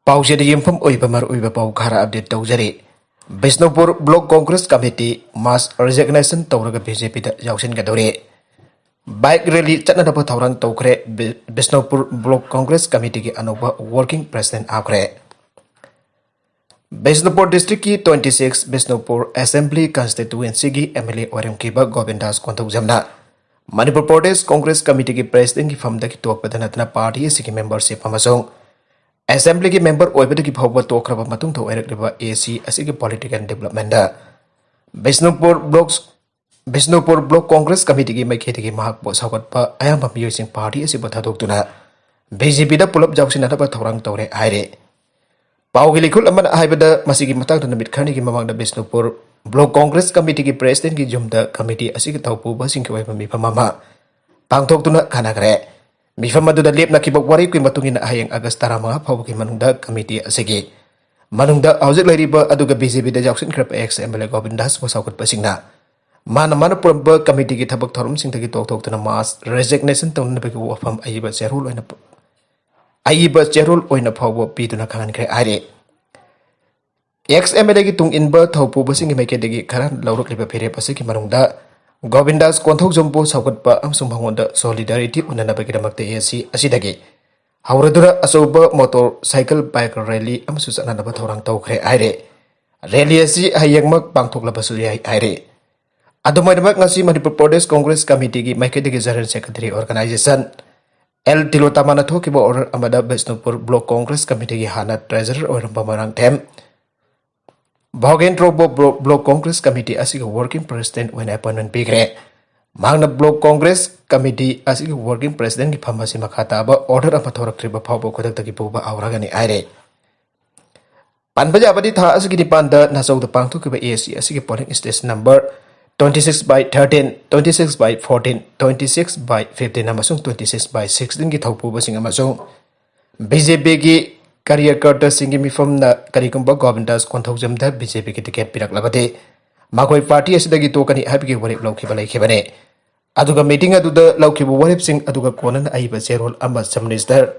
Pausya di yumfam uiba pau khara update taujari. Bisnupur Block Congress Committee mass resignation tauraga BJP da yausin gadore. Bike rally chatna dapat thaurang taukre Bisnupur Block Congress Committee ki anuba working president akre. Bisnupur district ki 26 Bisnupur Assembly constituency ki MLA Warim Kiba Govindas Kontok Jamna. Manipur Pradesh Congress Committee ki president ki famda ki tok padanatna party siki membership amasong Assembly ki member oibada ki phawba tokraba matung tho erekriba AC asigi political development da Bisnupur Block Congress Committee ki maiketi ki mahak bo sagatpa ayamba miyosing party asi bathadoktuna BJP da pulap jawsina da thorang tore aire Pawgi likul amana haibada masigi matang da namit khani ki mamang da Bisnupur Block Congress Committee ki president ki jumda committee asigi thawpu basing ki waipa mi pamama pangthoktuna khana kare Mifam madu da lep na kibak wari kui matungin na hayang Agas tara mga phaw ki manungda committee asigi manungda hauzik lairiba aduga BJP da jaksin krap ex MLA Govindas wasawkat pasingna mana puramba committee ki thabak thorum sing tagi tok tuna mass resignation tawna na bagi wafam ayiba cherul oina phaw pi tuna khangan kre are ex MLA ki tung inba thawpu basing mai ke degi kharan lauruk liba phere pasiki manungda Govindas Konthok Jompo Saukatpa amsung bangonda solidarity unana bagidamakta AC asidagi hauradura asoba motorcycle bike rally amsu sananaba thorang tawkhre aire rally asi hayangmak pangthoklabasu yai aire adumaidabak ngasi Manipur Pradesh Congress Committee ki maikedigi general secretary organization L Tilotamana thokiba order amada Bisnupur Block Congress Committee ki hana treasurer oramba marang them Bhogendro Block Congress Committee asiga working president when appointment bigre Magna Block Congress Committee asiga working president ki phamasi makhata ba order ama thoraktriba phawbo khodak taki puba auragani aire Panbaja abadi tha asigi dipanda nasau da pangthu kiba AC asigi polling station number 26/13 26/14 26/15 amasung 26/16 ki thawpu basing amasung BJP ki Career Carter Singi Mifam na Karigumba Govindas Konthok Jamda BJP ki ticket pirak labate Makoi party asidagi tokani habiki warip laukiba laikibane aduga meeting aduda laukiba warip sing aduga konan aiba cherol amba minister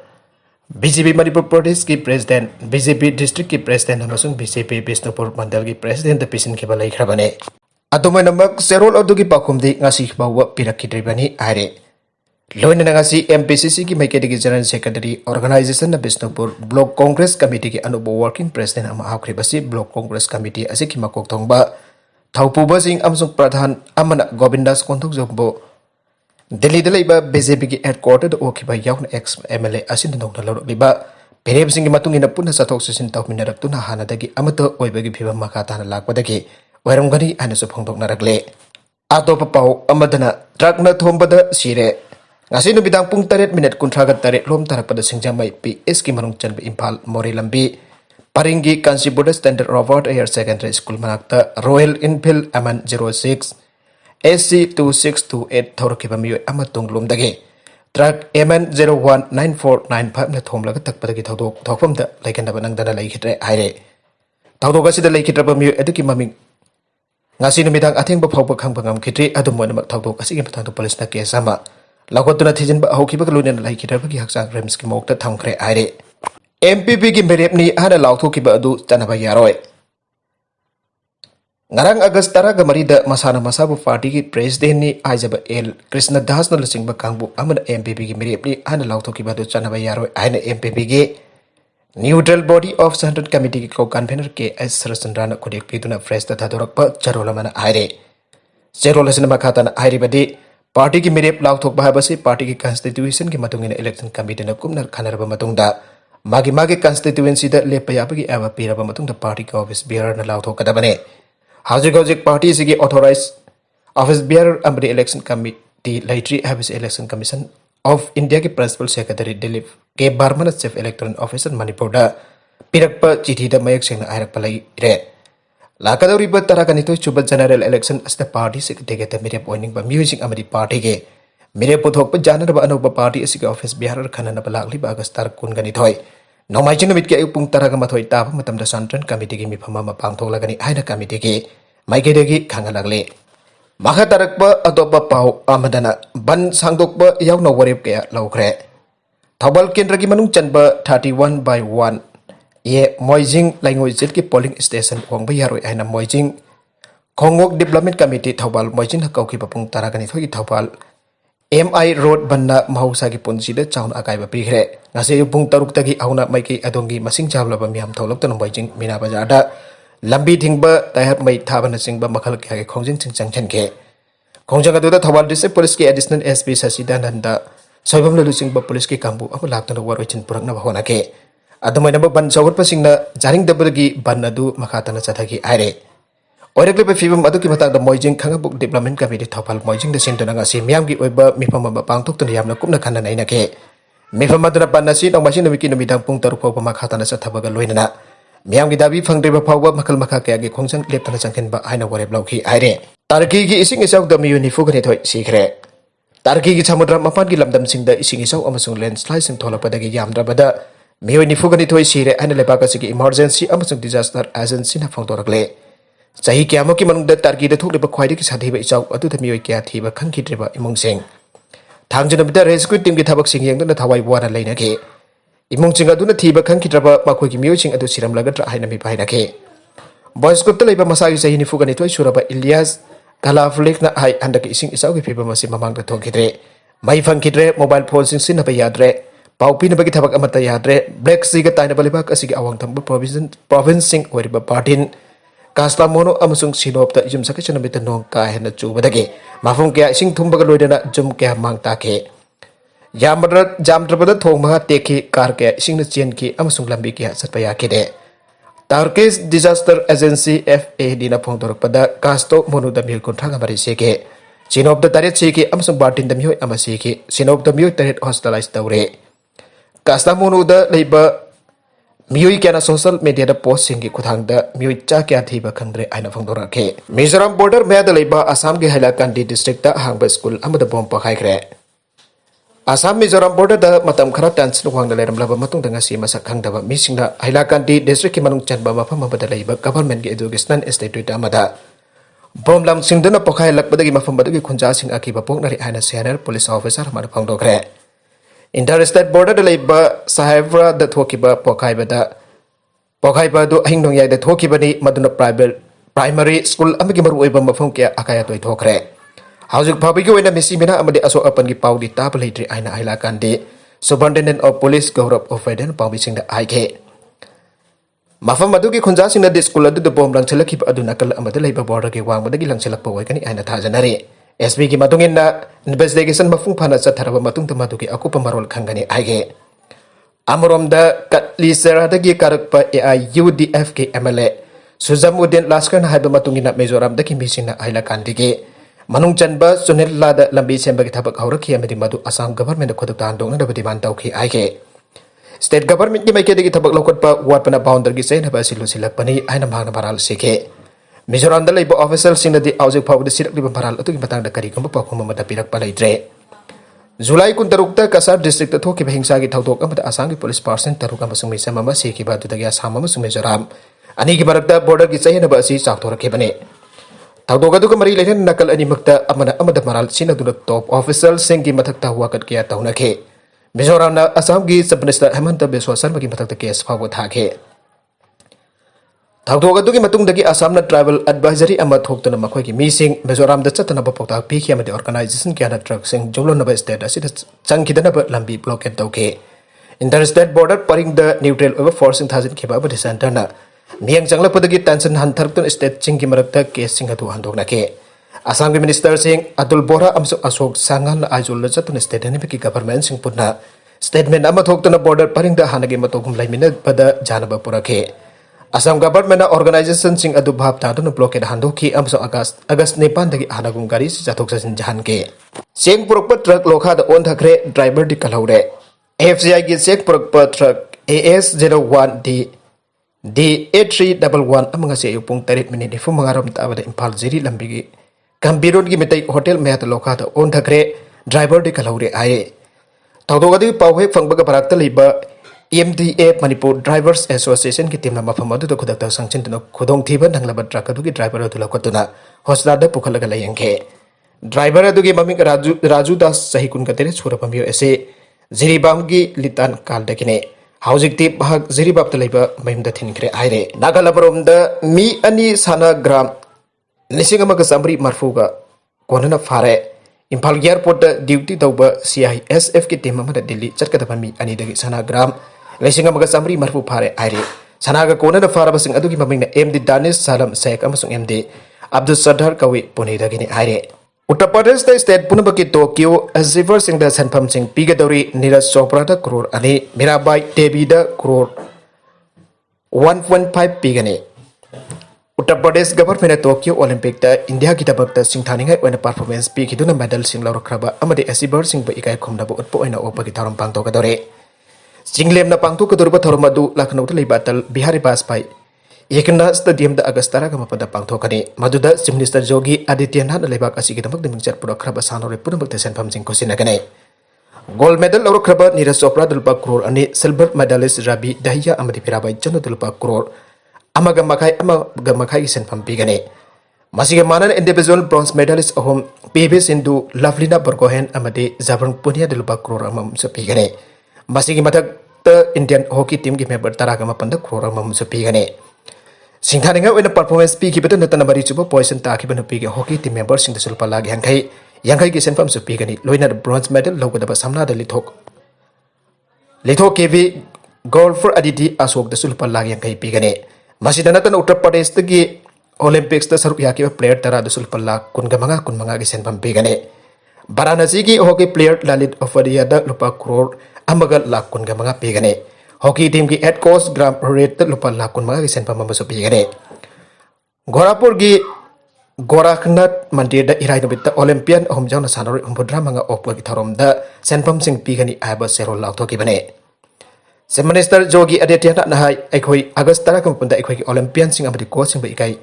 BJP Manipur Pradesh ki president BJP district ki president amasung BJP Bisnupur mandal ki president pisin kiba laikhrabane adumai namak cherol adugi pakhumdi ngasi bawa pirak kidribani are Loin nangasi MPCC ki maikedigi general secretary organization na Bisnupur Block Congress Committee ki anubo working president ama akribasi Block Congress Committee asiki makok thongba thaupu basing amsung pradhan amana Govindas Konthok Jombo Delhi dalaiba BJP ki headquarter okiba yaun ex MLA asin nongna lorliba pereb sing matungina punna sathok sasin tawminarak tuna hanadagi amato oibagi phiba makata na lakwadagi wairongani anasu phongdok narakle atopa pau amadana truck na thombada sire Ngasi bidang pung 8 minit kuntraga tarik lom tarak pada singjamai PS ki manung chanba Impal Mori Lambi Paringgi Kansi Buddha Standard Robert Air Secondary School manakta Royal Enfield Aman 06 SC 2628 thorkiba miyo amatung lom dagi Truck Aman 019495 na thomlaga takpadagi thokfam da laikanda banang dana laikhitre aire Tawdok asida laikhitraba miyo eduki maming Ngasi bidang ating ba phawba khangba ngam khitri adumwa namak tawdok asigi patang police na kesama Lakotuna thijen ba hoki ba kalunen lai kitabagi haksang rems ki mokta thamkre aire MPP ki merepni hana lautho ki ba adu tanaba yaroi Ngarang Agas tara gamari da masana masabu party ki president ni Ajaba L Krishna Das na lasing ba kangbu amana MPP ki merepni hana lautho ki ba adu tanaba yaroi aina MPP ki neutral body of central committee ki ko convener ke S Sarasandra na kodek pituna fresh ta thorak pa charola mana aire charola sinama khata na aire badi Party ki mirip lauthok bahabasi party ki constitution ki matungina election committee na kumnar khanaraba matungda magi constituency da lepayaba ki aba piraba matungda party ka office bearer na lauthok kadabane hajik party sigi authorized office bearer amri election committee laitri habis election commission of India ki principal secretary Dilip K Barman chief electoral officer Manipur da pirakpa chithi da mayak sengna airak palai re Lakadauri ba tarakani to chuba general election as the party secretary ta mere appointing ba music amadi party ke mere puthok pa janar ba anoba party asika office bihar khanana ba lakli ba agastar kun gani thoi nomai chinamit ke upung taraga mathoi ta matam da santran committee ki mi phama ma pangthok lagani aina committee ke maike degi khangalagle makha tarak ba atopa pau amadana ban sangdok ba yauna warep ke laukre thobal kendra ki manung chanba 31/1 ye Moijing Langoi Zit ki polling station wang ba yaroi aina Moijing Khongok Development Committee Thobal Moijing hakau ki papung taragani thogi Thobal MI Road banna mahausa ki punsi de chaun akai ba prikre ngase pung taruk tagi auna maiki adongi masing chabla ba miam tholok tan Moijing Mina Bazar da lambi thingba tayap mai thabana singba makhal ki hage khongjing chingchang chen ke khongjang adu da Thobal District Police ki Additional SP Sasidananda soibam lalu singba police ki kambu amu laktana waroi chin purakna ba hona ke adamai na ban sawat pasingna jaring dabagi ban adu makhatana chathagi aire oirakle ba fibam adu ki matang da Moijing Khangabuk Development Committee Thobal Moijing da sintuna nga si miam gi oiba mifam ba pangthok tun yamna kupna khana naina ke mifam aduna panna si tong masi namiki namidang pung taruk phaw makhatana chathabaga loinana miam gi dabi phangdriba phawba makal makha kya gi khongchang leptana changkhen ba aina warep lauki aire tarki gi ising isau da miyuni fugani thoi sikre tarki gi samudra mapan gi lamdam singda ising isau amasung landslide sing tholapadagi yamdrabada miyoi nifugani thoi sire aina lepaka sigi emergency amasung disaster agency na phangdorakle chahi kyamo ki manung da tarki da thokle ba khwaidi ki sadhi ba ichau adu da miyoi kya thiba khangkhidre ba imung sing thangjana bida rescue team ki thabak sing yeng da thawai buana leina ke imung sing adu na thiba khangkhidra ba makhoi ki miyoi sing adu siram lagadra haina mi paina ke boys group ta leiba masagi chahi nifugani thoi suraba Ilyas Kalaflik na hai anda ki ising isau ki phiba masi mamang da thokidre mai phangkhidre mobile phone sing sin na ba yadre paupi na bagi thabak amata yadre black sea ga taina balibak asigi awang thamba province sing oriba partin Kasla mono amasung sinop ta jum sakhe chana bita nong ka hena chu badage mafung kya sing thum baga loidana jum kya mang ta ke jamdra thong ma teki kar kya sing na chen ki amasung lambi kya satpaya ke de Tarkis Disaster Agency FAD na phong dorok pada kasto mono da mil kontranga bari se ke sinop da taret se ke amasung bartin da miyoi amase ke sinop da miyoi taret hospitalized tawre Kasla mono da leiba miyoi kya social media da post singi kuthang da miyoi cha kya thiba khangdre aina phangdora ke Mizoram border me da leiba Assam ge Hailakandi district da hangba school amada bom pakhai kre Assam Mizoram border da matam khara tension wang da leram laba matung da ngasi masak khangda ba missing da Hailakandi district ki manung chan ba mafam ba da leiba government ge education state da amada bom lam sing da na pakhai lak badagi mafam badagi khunja sing aki ba pok nari aina senior police officer amada phangdokre Interstate border da leiba Sahibra da thokiba pokhaiba do hingnong yai da thokiba ni maduna primary school amagi maru oiba mafum kya akaya toi thokre haujuk phabi gi oina misi mina amadi aso apan gi paudi ta palaitri aina Hailakandi Superintendent of Police Gaurav Ofaiden pawbi sing da aike mafam adu gi khunja sing da school adu da bom lang chalaki adu nakal amada leiba border gi wang madagi lang chalak pawai kani aina thajanari SB ki matungin na investigation mafung phana chatharaba matung ta madu gi akupa marol khangani aige Amorom da Katli Seradagi Karakpa UDF ke MLA Suzamuddin Laskar na haiba matungin na Mizoram da kimising na Hailakandi ke manung chanba Sunil Lada lambi semba ki thabak hauraki amadi madu Assam government da khodak ta handong na da demand tau ki aige state government ki maike dagi thabak lokot pa wat pana boundary gi sei na ba silu silak pani aina mangna baral seke Mizoram da leiba official sing da di aujik phaw da sirak liba baral atu ki batang da kari kamba pakhum ma da pirak palaitre Julai kun tarukta Kasar district ta thoki bahingsa gi thawtok amata Assam gi police person taruka masung misam ma se ki ba tu dagi Assam masung Mizoram ani gi barakta border gi chayna ba si chakthor ke bane thawtok adu ka mari lechen nakal ani makta amada maral sina du top official sing gi mathak ta huwa kat kya tauna ke Mizoram na Assam gi sub minister Hemanta Biswa Sarma gi mathak ta case phaw tha ke thawtok adu gi matung dagi Assam na travel advisory ama thoktuna makhoi gi meeting Mizoram da chatna ba pokta pi khia mate organization kya na truck sing jolon na ba state asida changkidana ba lambi blockade tauke interstate border paring the neutral over forcing thazin khiba ba center na miang changla padagi tension han tharktun state ching gi marakta case sing adu handok na ke Assam gi minister sing Atul Bora amso Ashok Sangal ajul la chatun state ni ki government sing putna statement ama thoktuna border paring da hanagi matogum laimina pada janaba purake Assam government organization sing adu bhab ta dun blockade handoki amso August nepan dagi hanagum gari si jathok sasin jahan ke sing purokpa truck lokha da on thakre driver di kalaure FCI gi sek purokpa truck AS01D D8311 amanga se yupung 3 minute fu mangaram ta bada Impal Jiri lambi gi Gambirod gi metai hotel me ta lokha da on thakre driver di kalaure aye tawdogadi pawhe phangbaga barakta leiba EMDA Manipur Drivers Association ki team na mafam adu khudak ta sangchin tuna khudong thiba nanglaba truck adu ki driver adu lakotuna hospital da pukhalaga layengke driver adu ki maming Raju Das sahi kun ka tere chura pamio ese Jiribam gi litan kal dakine Haujikti bahag ziribab talaiba mayumda thinkre aire. Nagalabaromda mi ani sana gram lising amaga samri marfuga konana fare. Impal airport da duty tauba CISF ki team amada Delhi chatkadaba mi ani dagi sana gram lising amaga samri marfu fare aire. Sanaga konana fara basing adugi mamingna MD Danish Salam Sheikh amasung MD Abdul Sadar kawi puni dagini aire. Uttar Pradesh da state punabaki Tokyo Aziver sing da sanpam sing pigadori Neeraj Chopra da crore ani Mirabai Devi da crore 1.5 pigani. Uttar Pradesh government Tokyo Olympic da India ki tabakta singthaningai oina performance pi kiduna medal sing lawrakraba amadi Aziver sing ba ikai khomnaba utpo oina opagi tharam pangtokadore. Jinglem na pangtokadorba tharomadu Lucknow da leibatal Bihari Bajpai Ekna Stadium da Agastara kama pada pangthokani maduda Chief Minister Yogi Adityanath lebak asigi damak dimingchar pura kraba sanore pura bakte senpam sing kosinagane. Gold medal lawro kraba Neeraj Chopra dulpa crore ani silver medalist Rabi Dahiya amadi Mirabai Chanu dulpa crore amaga makai senpam pigane. Masige manan individual bronze medalist ahom PV Sindhu Lavlina Borgohain amadi Jabrang Punia dulpa crore amam sepigane. Masige matak Indian hockey team ki member tarakama panda crore amam sepigane. Singthaninga oina performance pi ki betan natana bari chuba poison ta ki bana pi hockey team members sing sulpa lag yangai ki senfam su pi gani loina bronze medal logadaba samna da lithok kevi golfer Aditi Ashok da sulpa lag yangai pi gani masida natana Uttar Pradesh gi Olympics da saruk yaki player tara da sulpa lag kungamanga ki senfam pi gani Varanasi gi hockey player Lalit Ofadia da lupa crore amaga lag kungamanga pi gani Hockey team ki head coach Gram Rate lupa lakun mga kisen pamamaso pigane. Gorapur gi Goraknath Mandir da irai nobita Olympian homjaw na sanori umpudra mga opwa ki tharom da senpam sing pigani aba zero lakto ki bane. Chief Minister Yogi Adityanath na hai aikoi August tara kampunda aikoi ki Olympian sing amadi coach sing ba ikai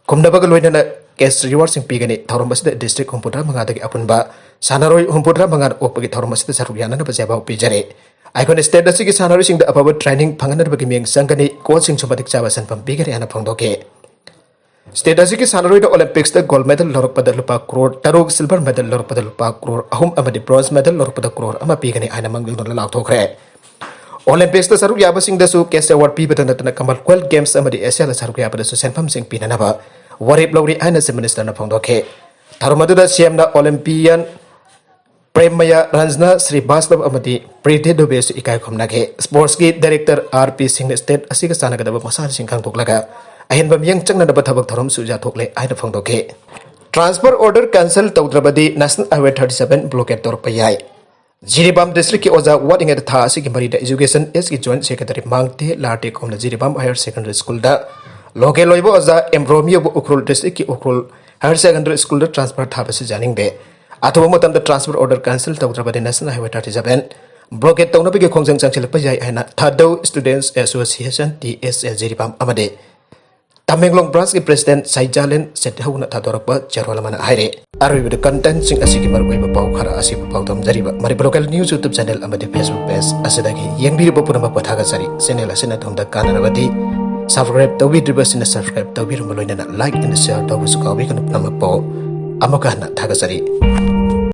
kumdabaga loina na cash reward sing pigani tharom basida district umpudra mga dagi apunba sanaroi umpudra mga opwa ki tharom basida saruyana na bajaba pijare. Icon state da sigi sanari sing da ababa training panganar bagi miyang sangkani coach sing sumatik jawa sanpam pigari ana pangdoke. State da sigi sanari da Olympics da gold medal lorok pada lupa crore taruk silver medal lorok pada lupa crore ahum amadi bronze medal lorok pada crore ama pigani ana mangling don lalak thokre. Olympics da saruk yaba sing da su case award pi betan da Commonwealth Games amadi Asia la saruk yaba da su sanpam sing pinanaba warip lawri ana se minister na pangdoke. Tarumadu da CM na Olympian Premaya Ranjana Srivastava amadi Preeti Dubey su ikai khomnage sports ki director RP Singh state asiga sanagadaba masal singkhang thoklaga ahin bamyang changna daba thabak tharom suja thokle aina phangdoke transfer order cancel tawdrabadi National Highway 37 blockade torpayai Jiribam district ki oja wading at tha asigi marida education is ki joint secretary mangte larte khomna Jiribam higher secondary school da loke loibo oja Romeo Ukrul district ki Ukrul higher secondary school da transfer thabasi janing be Atau matam da transfer order cancel tawdrabadi National Highway 37 blockade tawna bige khongjang changchilpa jai aina Thado Students Association TSA Jiribam amade Tamenglong branch ki president Saijalen Sethauna Thadorapa Charwalamana haire arwi the content sing asiki margoi pau khara asi pau tam jariba mari local news YouTube channel amade Facebook page asidagi yengbiri bopuna pathaga sari channel asina thomda kanarabadi subscribe tawbi dribasina subscribe tawbi rumaloina like and share tawbu sukawi kan pamapo amakana thaga sari